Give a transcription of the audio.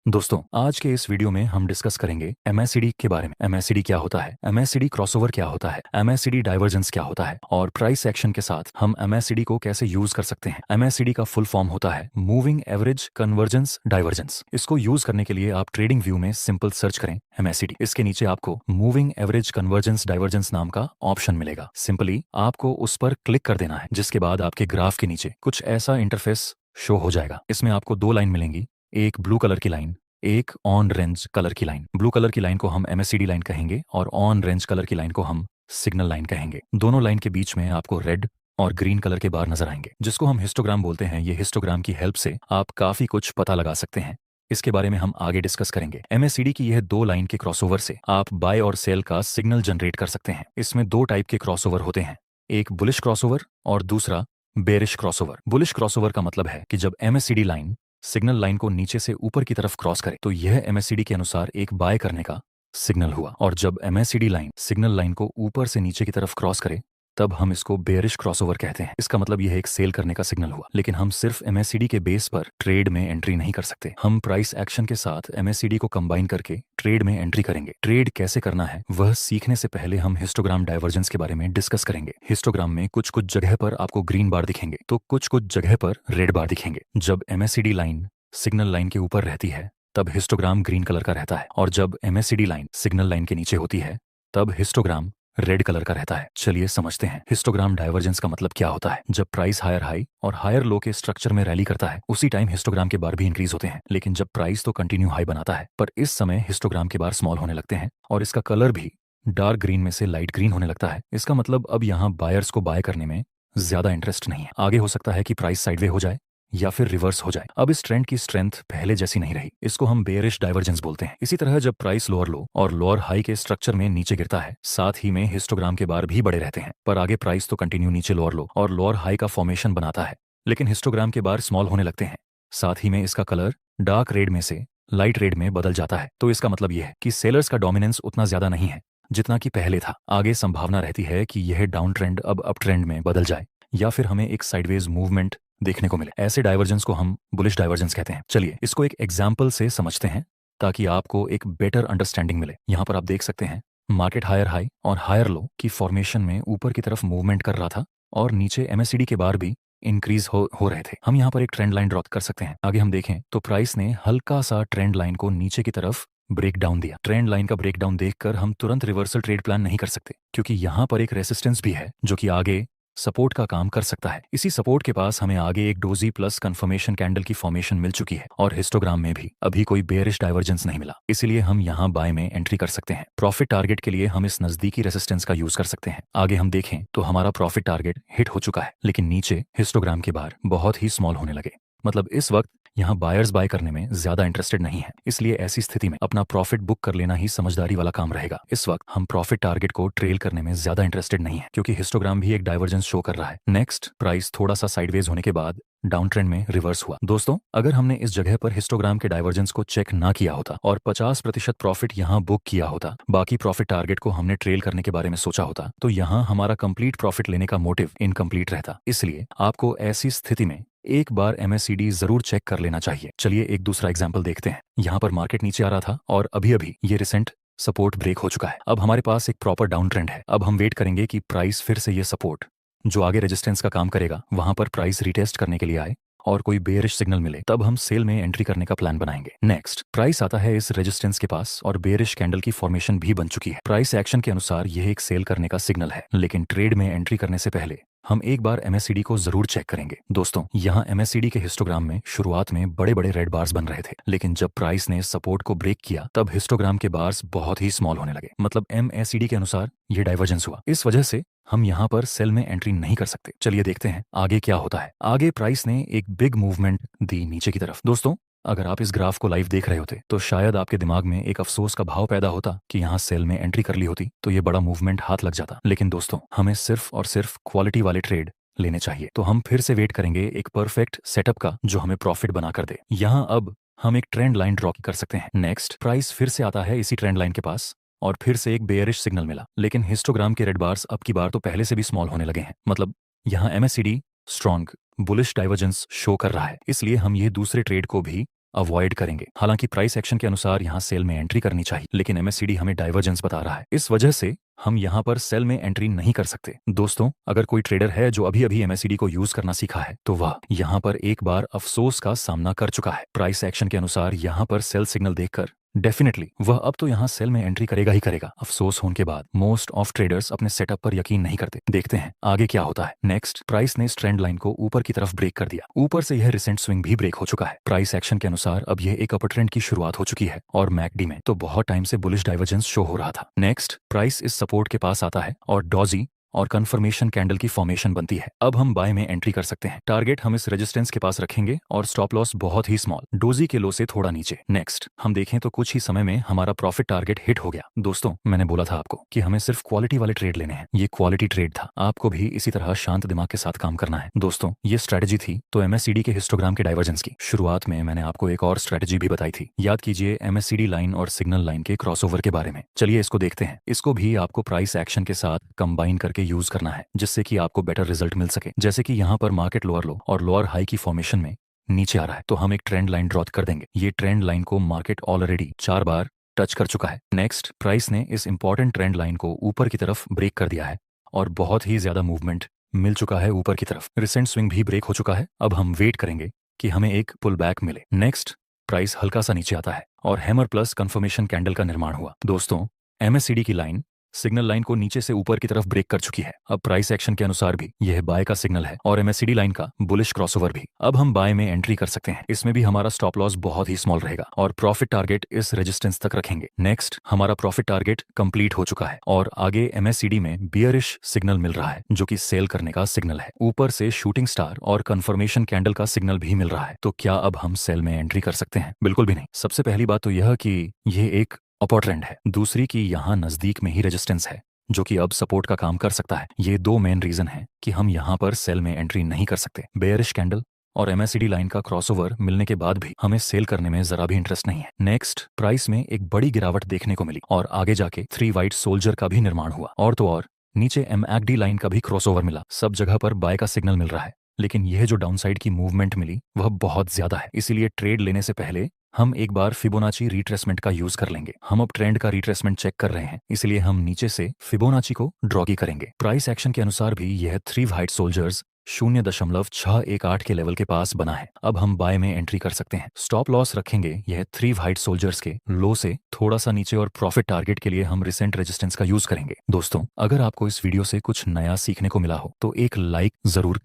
दोस्तों, आज के इस वीडियो में हम डिस्कस करेंगे एमएससीडी के बारे में। एमएससीडी क्या होता है, एमएससीडी क्रॉसओवर क्या होता है, एमएससीडी डाइवर्जेंस क्या होता है और प्राइस एक्शन के साथ हम एमएससीडी को कैसे यूज कर सकते हैं। एमएससीडी का फुल फॉर्म होता है मूविंग एवरेज कन्वर्जेंस डाइवर्जेंस। इसको यूज करने के लिए आप ट्रेडिंग व्यू में सिंपल सर्च करें एमएससीडी। इसके नीचे आपको मूविंग एवरेज कन्वर्जेंस डाइवर्जेंस नाम का ऑप्शन मिलेगा। सिंपली आपको उस पर क्लिक कर देना है, जिसके बाद आपके ग्राफ के नीचे कुछ ऐसा इंटरफेस शो हो जाएगा। इसमें आपको दो लाइन मिलेंगी, एक ब्लू कलर की लाइन, एक ऑन रेंज कलर की लाइन। ब्लू कलर की लाइन को हम एमएससीडी लाइन कहेंगे और ऑन रेंज कलर की लाइन को हम सिग्नल लाइन कहेंगे। दोनों लाइन के बीच में आपको रेड और ग्रीन कलर के बार नजर आएंगे, जिसको हम हिस्टोग्राम बोलते हैं। ये हिस्टोग्राम की हेल्प से आप काफी कुछ पता लगा सकते हैं। इसके बारे में हम आगे डिस्कस करेंगे। एमएससीडी की यह दो लाइन के क्रॉसओवर से आप बाय और सेल का सिग्नल जनरेट कर सकते हैं। इसमें दो टाइप के क्रॉसओवर होते हैं, एक बुलिश क्रॉसओवर और दूसरा बेरिश क्रॉसओवर। बुलिश क्रॉसओवर का मतलब है कि जब एमएससीडी लाइन सिग्नल लाइन को नीचे से ऊपर की तरफ क्रॉस करे तो यह एमएससीडी के अनुसार एक बाय करने का सिग्नल हुआ, और जब एमएससीडी लाइन सिग्नल लाइन को ऊपर से नीचे की तरफ क्रॉस करे तब हम इसको बेरिश क्रॉसओवर कहते हैं। इसका मतलब यह एक सेल करने का सिग्नल हुआ। लेकिन हम सिर्फ एमएससीडी के बेस पर ट्रेड में एंट्री नहीं कर सकते। हम प्राइस एक्शन के साथ एमएससीडी को कंबाइन करके ट्रेड में एंट्री करेंगे। ट्रेड कैसे करना है वह सीखने से पहले हम हिस्टोग्राम डाइवर्जेंस के बारे में डिस्कस करेंगे। हिस्टोग्राम में कुछ कुछ जगह पर आपको ग्रीन बार दिखेंगे तो कुछ कुछ जगह पर रेड बार दिखेंगे। जब एमएससीडी लाइन सिग्नल लाइन के ऊपर रहती है तब हिस्टोग्राम ग्रीन कलर का रहता है, और जब एमएससीडी लाइन सिग्नल लाइन के नीचे होती है तब हिस्टोग्राम रेड कलर का रहता है। चलिए समझते हैं हिस्टोग्राम डाइवर्जेंस का मतलब क्या होता है। जब प्राइस हायर हाई और हायर लो के स्ट्रक्चर में रैली करता है उसी टाइम हिस्टोग्राम के बार भी इंक्रीज होते हैं। लेकिन जब प्राइस तो कंटिन्यू हाई बनाता है, पर इस समय हिस्टोग्राम के बार स्मॉल होने लगते हैं और इसका कलर भी डार्क ग्रीन में से लाइट ग्रीन होने लगता है। इसका मतलब अब यहाँ बायर्स को बाय करने में ज्यादा इंटरेस्ट नहीं है। आगे हो सकता है कि प्राइस साइडवे हो जाए या फिर रिवर्स हो जाए। अब इस ट्रेंड की स्ट्रेंथ पहले जैसी नहीं रही। इसको हम बेयरिश डाइवर्जेंस बोलते हैं। इसी तरह जब प्राइस लोअर लो और लोअर हाई के स्ट्रक्चर में नीचे गिरता है, साथ ही में हिस्टोग्राम के बार भी बड़े रहते हैं, पर आगे प्राइस तो कंटिन्यू नीचे लोअर लो और लोअर हाई का फॉर्मेशन बनाता है, लेकिन हिस्टोग्राम के बार स्मॉल होने लगते हैं। साथ ही में इसका कलर डार्क रेड में से लाइट रेड में बदल जाता है। तो इसका मतलब यह है कि सेलर्स का डोमिनेंस उतना ज्यादा नहीं है जितना कि पहले था। आगे संभावना रहती है कि यह डाउन ट्रेंड अब अप ट्रेंड में बदल जाए या फिर हमें एक साइडवेज मूवमेंट देखने को मिले। ऐसे डाइवर्जेंस को हम बुलिश डाइवर्जेंस कहते हैं। चलिए इसको एक एग्जाम्पल से समझते हैं ताकि आपको एक बेटर अंडरस्टैंडिंग मिले। यहाँ पर आप देख सकते हैं मार्केट हायर हाई और हायर लो की फॉर्मेशन में ऊपर की तरफ मूवमेंट कर रहा था और नीचे एमएससीडी के बार भी इंक्रीज हो रहे थे। हम यहाँ पर एक ट्रेंड लाइन ड्रॉ कर सकते हैं। आगे हम देखें तो प्राइस ने हल्का सा ट्रेंड लाइन को नीचे की तरफ ब्रेक डाउन दिया। ट्रेंड लाइन का ब्रेक डाउन देखकर हम तुरंत रिवर्सल ट्रेड प्लान नहीं कर सकते, क्योंकि यहाँ पर एक रेसिस्टेंस भी है जो कि आगे सपोर्ट का काम कर सकता है। इसी सपोर्ट के पास हमें आगे एक डोजी प्लस कंफर्मेशन कैंडल की फॉर्मेशन मिल चुकी है और हिस्टोग्राम में भी अभी कोई बेयरिश डाइवर्जेंस नहीं मिला, इसलिए हम यहाँ बाय में एंट्री कर सकते हैं। प्रॉफिट टारगेट के लिए हम इस नजदीकी रेसिस्टेंस का यूज कर सकते हैं। आगे हम देखें तो हमारा प्रॉफिट टारगेट हिट हो चुका है, लेकिन नीचे हिस्टोग्राम के बार बहुत ही स्मॉल होने लगे। मतलब इस वक्त यहाँ बायर्स बाय करने में ज्यादा इंटरेस्टेड नहीं है, इसलिए ऐसी स्थिति में अपना प्रॉफिट बुक कर लेना ही समझदारी वाला काम रहेगा। इस वक्त हम प्रॉफिट टारगेट को ट्रेल करने में ज्यादा इंटरेस्टेड नहीं है, क्योंकि हिस्टोग्राम भी एक डाइवर्जेंस शो कर रहा है। नेक्स्ट, प्राइस थोड़ा सा साइडवेज होने के बाद डाउन ट्रेंड में रिवर्स हुआ। दोस्तों, अगर हमने इस जगह पर हिस्टोग्राम के डाइवर्जेंस को चेक ना किया होता और 50% प्रॉफिट यहाँ बुक किया होता, बाकी प्रॉफिट टारगेट को हमने ट्रेल करने के बारे में सोचा होता, तो यहाँ हमारा कंप्लीट प्रॉफिट लेने का मोटिव इनकम्प्लीट रहता। इसलिए आपको ऐसी स्थिति में एक बार एमएससीडी जरूर चेक कर लेना चाहिए। चलिए एक दूसरा एग्जाम्पल देखते हैं। यहाँ पर मार्केट नीचे आ रहा था और अभी अभी ये रिसेंट सपोर्ट ब्रेक हो चुका है। अब हमारे पास एक प्रॉपर डाउन ट्रेंड है। अब हम वेट करेंगे कि प्राइस फिर से ये सपोर्ट जो आगे रेजिस्टेंस का काम करेगा वहां पर प्राइस रिटेस्ट करने के लिए आए और कोई बेयरिश सिग्नल मिले, तब हम सेल में एंट्री करने का प्लान बनाएंगे। नेक्स्ट, प्राइस आता है इस रेजिस्टेंस के पास और बेयरिश कैंडल की फॉर्मेशन भी बन चुकी है। प्राइस एक्शन के अनुसार यह एक सेल करने का सिग्नल है, लेकिन ट्रेड में एंट्री करने से पहले हम एक बार एमएससीडी को जरूर चेक करेंगे। दोस्तों, यहाँ एमएससीडी के हिस्टोग्राम में शुरुआत में बड़े बड़े रेड बार्स बन रहे थे, लेकिन जब प्राइस ने सपोर्ट को ब्रेक किया तब हिस्टोग्राम के बार्स बहुत ही स्मॉल होने लगे। मतलब एमएससीडी के अनुसार यह डाइवर्जेंस हुआ। इस वजह से हम यहाँ पर सेल में एंट्री नहीं कर सकते। चलिए देखते हैं आगे क्या होता है। आगे प्राइस ने एक बिग मूवमेंट दी नीचे की तरफ। दोस्तों, अगर आप इस ग्राफ को लाइव देख रहे होते तो शायद आपके दिमाग में एक अफसोस का भाव पैदा होता कि यहाँ सेल में एंट्री कर ली होती तो ये बड़ा मूवमेंट हाथ लग जाता। लेकिन दोस्तों, हमें सिर्फ और सिर्फ क्वालिटी वाले ट्रेड लेने चाहिए। तो हम फिर से वेट करेंगे एक परफेक्ट सेटअप का जो हमें प्रॉफिट बना कर दे। यहाँ अब हम एक ट्रेंड लाइन ड्रॉ कर सकते हैं। नेक्स्ट, प्राइस फिर से आता है इसी ट्रेंड लाइन के पास और फिर से एक बेयरिश सिग्नल मिला, लेकिन हिस्टोग्राम के रेड बार्स अब की बार तो पहले से भी स्मॉल होने लगे हैं। मतलब यहाँ MSCD strong bullish divergence show कर रहा है, इसलिए हम ये दूसरे ट्रेड को भी अवॉइड करेंगे। हालांकि प्राइस एक्शन के अनुसार यहाँ सेल में एंट्री करनी चाहिए, लेकिन एमएससीडी हमें डाइवर्जेंस बता रहा है, इस वजह से हम यहाँ पर सेल में एंट्री नहीं कर सकते। दोस्तों, अगर कोई ट्रेडर है जो अभी अभी एमएससीडी को यूज करना सीखा है तो वह यहाँ पर एक बार अफसोस का सामना कर चुका है। प्राइस एक्शन के अनुसार यहाँ पर सेल सिग्नल देखकर डेफिनेटली वह अब तो यहाँ सेल में एंट्री करेगा ही करेगा। अफसोस होने के बाद मोस्ट ऑफ ट्रेडर्स अपने सेटअप पर यकीन नहीं करते। देखते हैं आगे क्या होता है। नेक्स्ट, प्राइस ने इस ट्रेंड लाइन को ऊपर की तरफ ब्रेक कर दिया। ऊपर से यह रिसेंट स्विंग भी ब्रेक हो चुका है। प्राइस एक्शन के अनुसार अब यह एक अपर ट्रेंड की शुरुआत हो चुकी है और मैकडी में तो बहुत टाइम से बुलिश डाइवर्जेंस शो हो रहा था। नेक्स्ट, प्राइस इस सपोर्ट के पास आता है और डॉजी और कंफर्मेशन कैंडल की फॉर्मेशन बनती है। अब हम बाय में एंट्री कर सकते हैं। टारगेट हम इस रेजिस्टेंस के पास रखेंगे और स्टॉप लॉस बहुत ही स्मॉल, डोजी के लो से थोड़ा नीचे। नेक्स्ट, हम देखें तो कुछ ही समय में हमारा प्रॉफिट टारगेट हिट हो गया। दोस्तों, मैंने बोला था आपको कि हमें सिर्फ क्वालिटी वाले ट्रेड लेने हैं। ये क्वालिटी ट्रेड था। आपको भी इसी तरह शांत दिमाग के साथ काम करना है। दोस्तों, ये स्ट्रेटेजी थी तो एमएससीडी के हिस्टोग्राम के डाइवर्जेंस की। शुरुआत में मैंने आपको एक और स्ट्रेटेजी भी बताई थी, याद कीजिए, एमएससीडी लाइन और सिग्नल लाइन के क्रॉसओवर के बारे में। चलिए इसको देखते हैं। इसको भी आपको प्राइस एक्शन के साथ कंबाइन करके यूज करना है, जिससे कि आपको बेटर रिजल्ट मिल सके। जैसे कि यहाँ पर मार्केट लोअर लो और लोअर हाई की फॉर्मेशन में नीचे आ रहा है, तो हम एक ट्रेंड लाइन ड्रॉ कर देंगे। ये ट्रेंड लाइन को मार्केट ऑलरेडी 4 बार टच कर चुका है। नेक्स्ट, प्राइस ने इस इंपॉर्टेंट ट्रेंड लाइन को ऊपर की तरफ ब्रेक कर दिया है और बहुत ही ज्यादा मूवमेंट मिल चुका है ऊपर की तरफ। रिसेंट स्विंग भी ब्रेक हो चुका है। अब हम वेट करेंगे कि हमें एक पुल बैक मिले। नेक्स्ट, प्राइस हल्का सा नीचे आता है और हैमर प्लस कंफर्मेशन कैंडल का निर्माण हुआ। दोस्तों, एमएससीडी की लाइन सिग्नल लाइन को नीचे से ऊपर की तरफ ब्रेक कर चुकी है। अब प्राइस एक्शन के अनुसार भी यह बाय का सिग्नल है और एमएससीडी लाइन का बुलिश क्रॉसओवर भी। अब हम बाय में एंट्री कर सकते हैं। इसमें भी हमारा स्टॉप लॉस बहुत ही स्मॉल रहेगा और प्रॉफिट टारगेट इस रेजिस्टेंस तक रखेंगे। नेक्स्ट, हमारा प्रॉफिट टारगेट कंप्लीट हो चुका है और आगे एमएससीडी में बियरिश सिग्नल मिल रहा है, जो कि सेल करने का सिग्नल है। ऊपर से शूटिंग स्टार और कंफर्मेशन कैंडल का सिग्नल भी मिल रहा है। तो क्या अब हम सेल में एंट्री कर सकते हैं? बिल्कुल भी नहीं। सबसे पहली बात तो यह कि यह एक अपर ट्रेंड है। दूसरी की यहाँ नजदीक में ही रेजिस्टेंस है, जो कि अब सपोर्ट का काम कर सकता है। ये 2 मेन रीजन है कि हम यहाँ पर सेल में एंट्री नहीं कर सकते। बेयरिश कैंडल और एमएससीडी लाइन का क्रॉसओवर मिलने के बाद भी हमें सेल करने में जरा भी इंटरेस्ट नहीं है। नेक्स्ट, प्राइस में एक बड़ी गिरावट देखने को मिली और आगे जाके 3 वाइट सोल्जर का भी निर्माण हुआ और तो और नीचे एमएकडी लाइन का भी क्रॉसओवर मिला। सब जगह पर बाय का सिग्नल मिल रहा है, लेकिन यह जो डाउनसाइड की मूवमेंट मिली वह बहुत ज्यादा है। इसीलिए ट्रेड लेने से पहले हम एक बार फिबोनाची रिट्रेसमेंट का यूज कर लेंगे। हम अब ट्रेंड का रिट्रेसमेंट चेक कर रहे हैं, इसलिए हम नीचे से फिबोनाची को ड्रॉ की करेंगे। प्राइस एक्शन के अनुसार भी यह 3 वाइट सोल्जर्स 0.618 के लेवल के पास बना है। अब हम बाय में एंट्री कर सकते हैं। स्टॉप लॉस रखेंगे यह 3 वाइट सोल्जर्स के लो से थोड़ा सा नीचे और प्रॉफिट टारगेट के लिए हम रिसेंट रेजिस्टेंस का यूज करेंगे। दोस्तों, अगर आपको इस वीडियो से कुछ नया सीखने को मिला हो तो एक लाइक जरूर